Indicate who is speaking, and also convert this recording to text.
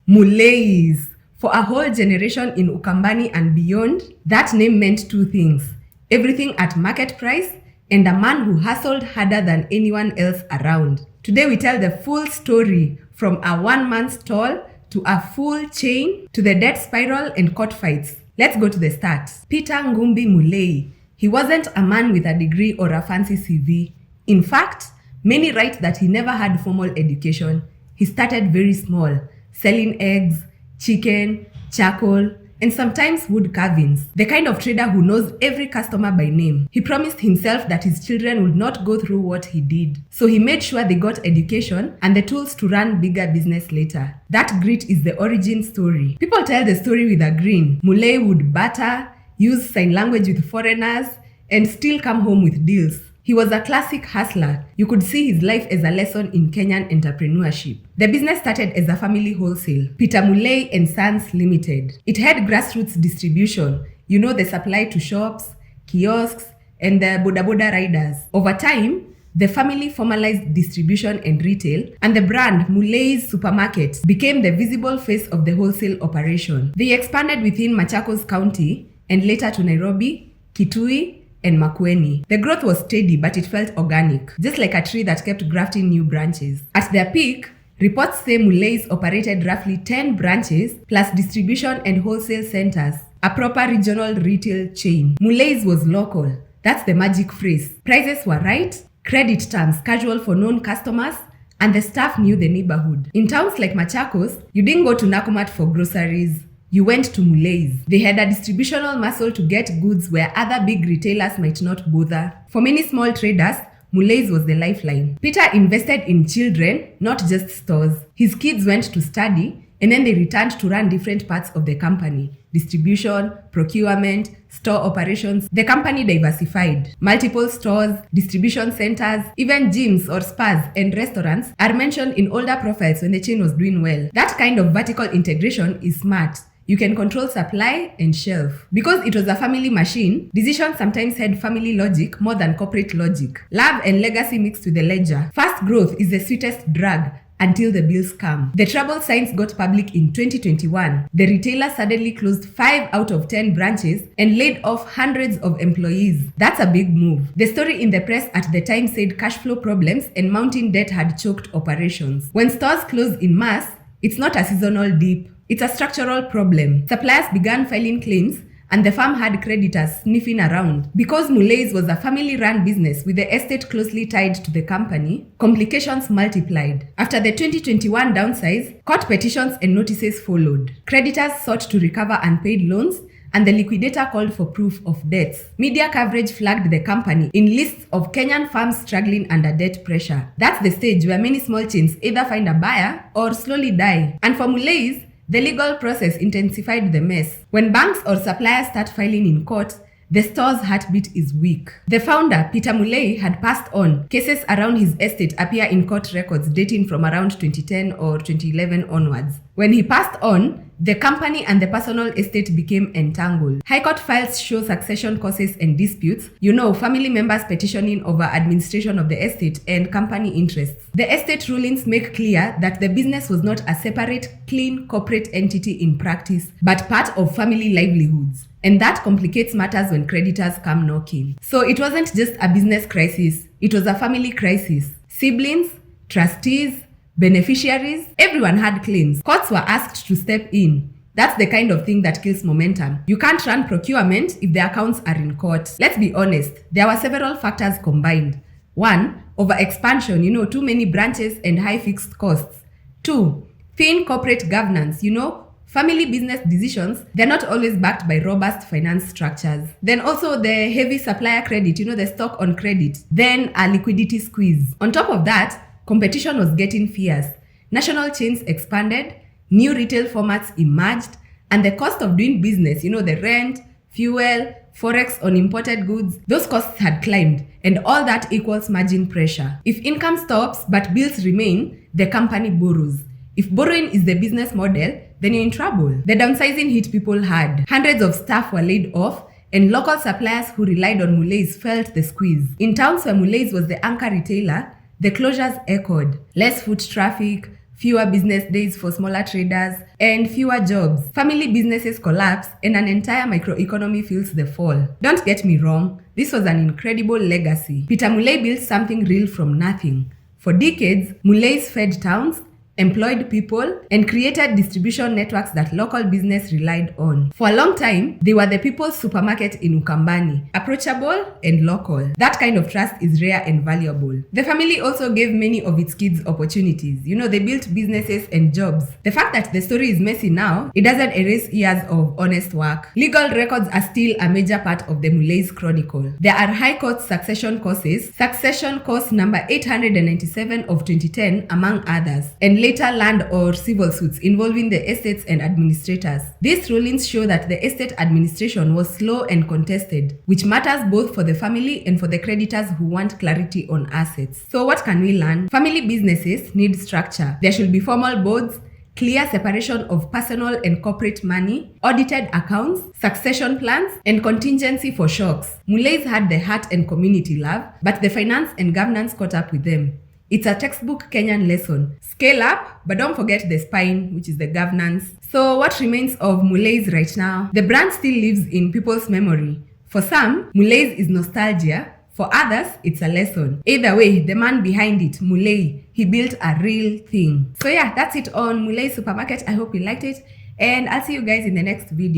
Speaker 1: Mulleys. For a whole generation in Ukambani and beyond, that name meant two things: everything at market price and a man who hustled harder than anyone else around. Today we tell the full story, from a one-man stall to a full chain to the debt spiral and court fights. Let's go to the start. Peter Ngumbi Mulley. He wasn't a man with a degree or a fancy CV. In fact, many write that he never had formal education. He started very small, selling eggs, chicken, charcoal, and sometimes wood carvings. The kind of trader who knows every customer by name. He promised himself that his children would not go through what he did. So he made sure they got education and the tools to run bigger business later. That grit is the origin story. People tell the story with a grin. Mulley would barter, use sign language with foreigners, and still come home with deals. He was a classic hustler. You could see his life as a lesson in Kenyan entrepreneurship. The business started as a family wholesale, Peter Mulley and Sons Limited. It had grassroots distribution, the supply to shops, kiosks, and the boda boda riders. Over time, the family formalized distribution and retail, and the brand Mulleys Supermarket became the visible face of the wholesale operation. They expanded within Machakos County and later to Nairobi, Kitui, and Makueni. The growth was steady, but it felt organic, just like a tree that kept grafting new branches. At their peak, reports say Mulleys operated roughly 10 branches plus distribution and wholesale centers, a proper regional retail chain. Mulleys was local. That's the magic phrase. Prices were right, credit terms casual for known customers, and the staff knew the neighborhood. In towns like Machakos, you didn't go to Nakumatt for groceries. You went to Mulleys. They had a distributional muscle to get goods where other big retailers might not bother. For many small traders, Mulleys was the lifeline. Peter invested in children, not just stores. His kids went to study, and then they returned to run different parts of the company. Distribution, procurement, store operations. The company diversified. Multiple stores, distribution centers, even gyms or spas and restaurants are mentioned in older profiles when the chain was doing well. That kind of vertical integration is smart. You can control supply and shelf. Because it was a family machine, decisions sometimes had family logic more than corporate logic. Love and legacy mixed with the ledger. Fast growth is the sweetest drug until the bills come. The trouble signs got public in 2021. The retailer suddenly closed 5 out of 10 branches and laid off hundreds of employees. That's a big move. The story in the press at the time said cash flow problems and mounting debt had choked operations. When stores close in mass, it's not a seasonal dip. It's a structural problem. Suppliers began filing claims, and the firm had creditors sniffing around. Because Mulleys was a family-run business with the estate closely tied to the company, complications multiplied. After the 2021 downsize, court petitions and notices followed. Creditors sought to recover unpaid loans, and the liquidator called for proof of debts. Media coverage flagged the company in lists of Kenyan firms struggling under debt pressure. That's the stage where many small chains either find a buyer or slowly die. And for Mulleys, the legal process intensified the mess. When banks or suppliers start filing in court, the store's heartbeat is weak. The founder, Peter Mulley, had passed on. Cases around his estate appear in court records dating from around 2010 or 2011 onwards. When he passed on, the company and the personal estate became entangled. High court files show succession causes and disputes, family members petitioning over administration of the estate and company interests. The estate rulings make clear that the business was not a separate, clean corporate entity in practice, but part of family livelihoods. And that complicates matters when creditors come knocking. So it wasn't just a business crisis, it was a family crisis. Siblings, trustees, beneficiaries, everyone had claims. Courts were asked to step in. That's the kind of thing that kills momentum. You can't run procurement if the accounts are in court. Let's be honest, there were several factors combined. 1, over-expansion, too many branches and high fixed costs. 2, thin corporate governance, family business decisions, they're not always backed by robust finance structures. Then also the heavy supplier credit, the stock on credit. Then a liquidity squeeze. On top of that, competition was getting fierce. National chains expanded, new retail formats emerged, and the cost of doing business, the rent, fuel, forex on imported goods, those costs had climbed, and all that equals margin pressure. If income stops but bills remain, the company borrows. If borrowing is the business model, then you're in trouble. The downsizing hit people hard. Hundreds of staff were laid off, and local suppliers who relied on Mulleys felt the squeeze. In towns where Mulleys was the anchor retailer, the closures echoed. Less foot traffic, fewer business days for smaller traders, and fewer jobs. Family businesses collapse and an entire microeconomy feels the fall. Don't get me wrong, this was an incredible legacy. Peter Mulleys built something real from nothing. For decades, Mulleys fed towns, employed people, and created distribution networks that local business relied on. For a long time, they were the people's supermarket in Ukambani, approachable and local. That kind of trust is rare and valuable. The family also gave many of its kids opportunities. They built businesses and jobs. The fact that the story is messy now, it doesn't erase years of honest work. Legal records are still a major part of the Mulleys Chronicle. There are High Court succession causes, succession cause number 897 of 2010, among others, and later land or civil suits involving the estates and administrators. These rulings show that the estate administration was slow and contested, which matters both for the family and for the creditors who want clarity on assets. So what can we learn? Family businesses need structure. There should be formal boards, clear separation of personal and corporate money, audited accounts, succession plans, and contingency for shocks. Mulleys had the heart and community love, but the finance and governance caught up with them. It's a textbook Kenyan lesson. Scale up, but don't forget the spine, which is the governance. So what remains of Mulleys right now? The brand still lives in people's memory. For some, Mulleys is nostalgia. For others, it's a lesson. Either way, the man behind it, Mulleys, he built a real thing. So yeah, that's it on Mulleys Supermarket. I hope you liked it, and I'll see you guys in the next video.